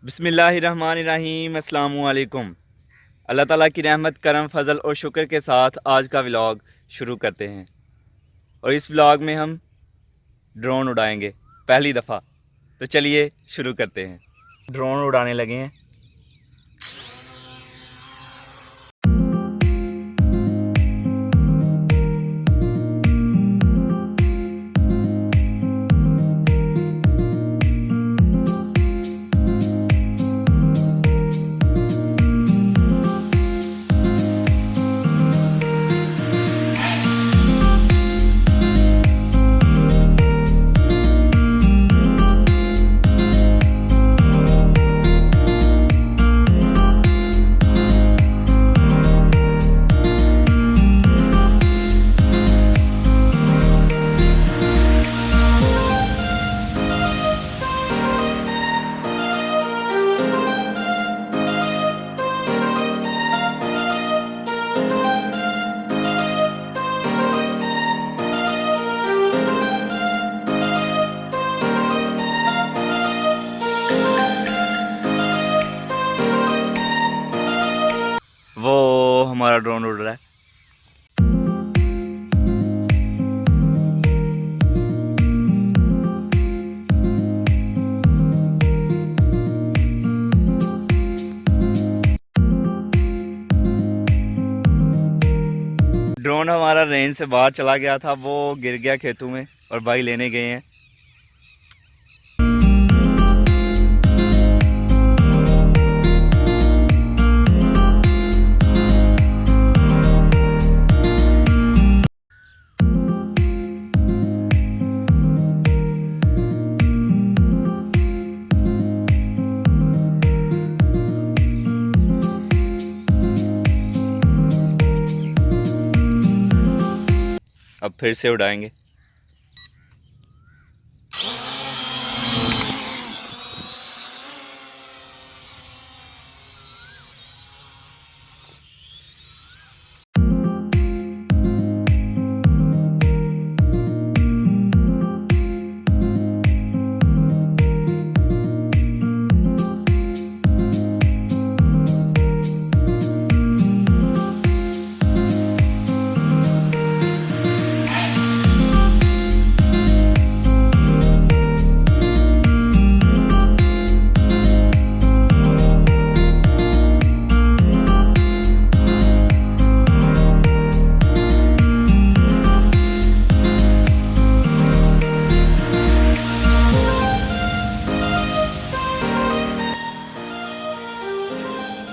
बिस्मिल्लाहिर्रहमानिर्रहीम, अस्सलामु अलैकुम। अल्लाह ताला की रहमत, करम, फजल और शुक्र के साथ आज का व्लॉग शुरू करते हैं। और इस व्लॉग में हम ड्रोन उड़ाएंगे पहली दफ़ा। तो चलिए शुरू करते हैं। ड्रोन उड़ाने लगे हैं। वो हमारा ड्रोन उड़ रहा है। ड्रोन हमारा रेंज से बाहर चला गया था, वो गिर गया खेतों में और भाई लेने गए हैं। अब फिर से उड़ाएंगे।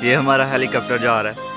ये हमारा हेलीकॉप्टर जा रहा है।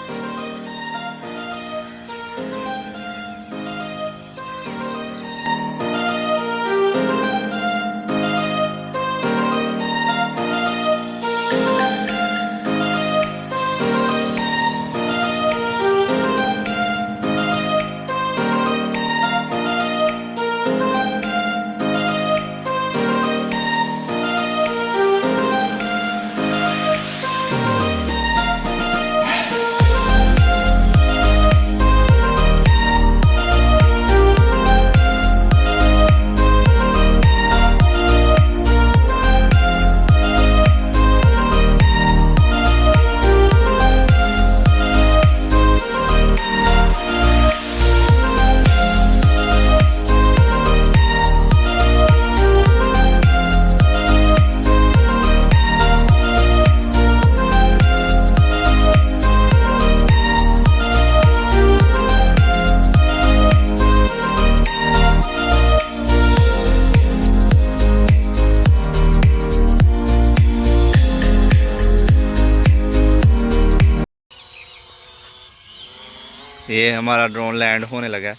ये हमारा ड्रोन लैंड होने लगा है।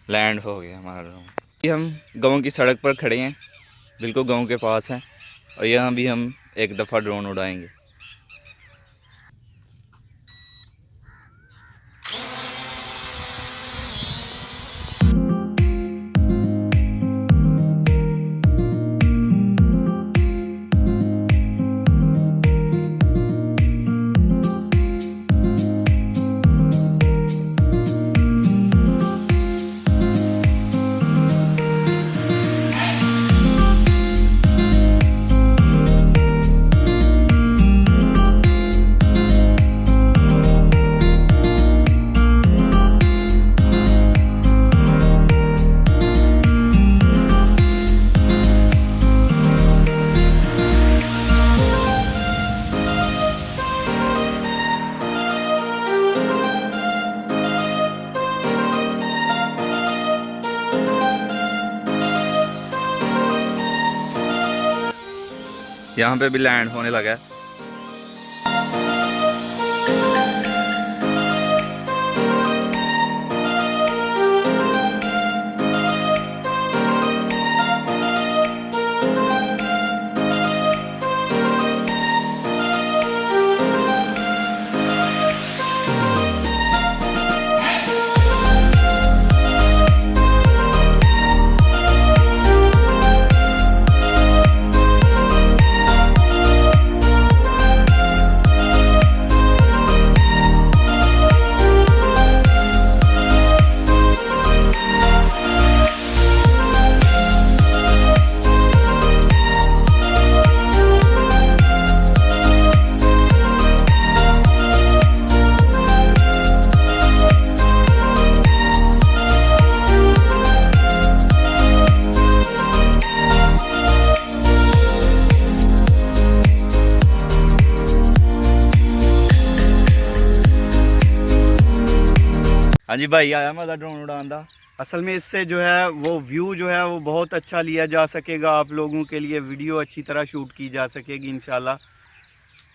लैंड हो गया हमारा ड्रोन। ये हम गांव की सड़क पर खड़े हैं, बिल्कुल गांव के पास हैं, और यहाँ भी हम एक दफ़ा ड्रोन उड़ाएंगे। यहाँ पे भी लैंड होने लगा है। हाँ जी भाई, आया मज़ा ड्रोन उड़ान दा। असल में इससे जो है वो व्यू जो है वो बहुत अच्छा लिया जा सकेगा, आप लोगों के लिए वीडियो अच्छी तरह शूट की जा सकेगी इंशाल्लाह।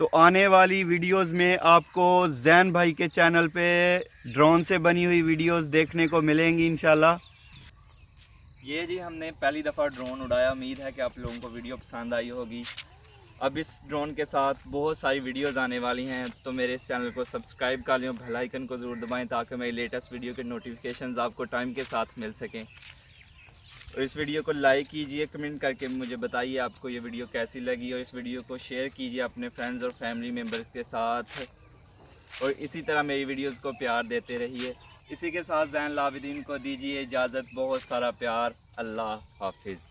तो आने वाली वीडियोस में आपको जैन भाई के चैनल पे ड्रोन से बनी हुई वीडियोस देखने को मिलेंगी इंशाल्लाह। ये जी हमने पहली दफ़ा ड्रोन उड़ाया, उम्मीद है कि आप लोगों को वीडियो पसंद आई होगी। अब इस ड्रोन के साथ बहुत सारी वीडियोस आने वाली हैं, तो मेरे इस चैनल को सब्सक्राइब कर लें, बेल आइकन को ज़रूर दबाएं ताकि मेरी लेटेस्ट वीडियो के नोटिफिकेशंस आपको टाइम के साथ मिल सकें। और इस वीडियो को लाइक कीजिए, कमेंट करके मुझे बताइए आपको ये वीडियो कैसी लगी, और इस वीडियो को शेयर कीजिए अपने फ्रेंड्स और फैमिली मेम्बर्स के साथ, और इसी तरह मेरी वीडियोस को प्यार देते रहिए। इसी के साथ ज़ैन उल आबिदीन को दीजिए इजाज़त। बहुत सारा प्यार। अल्लाह हाफिज़।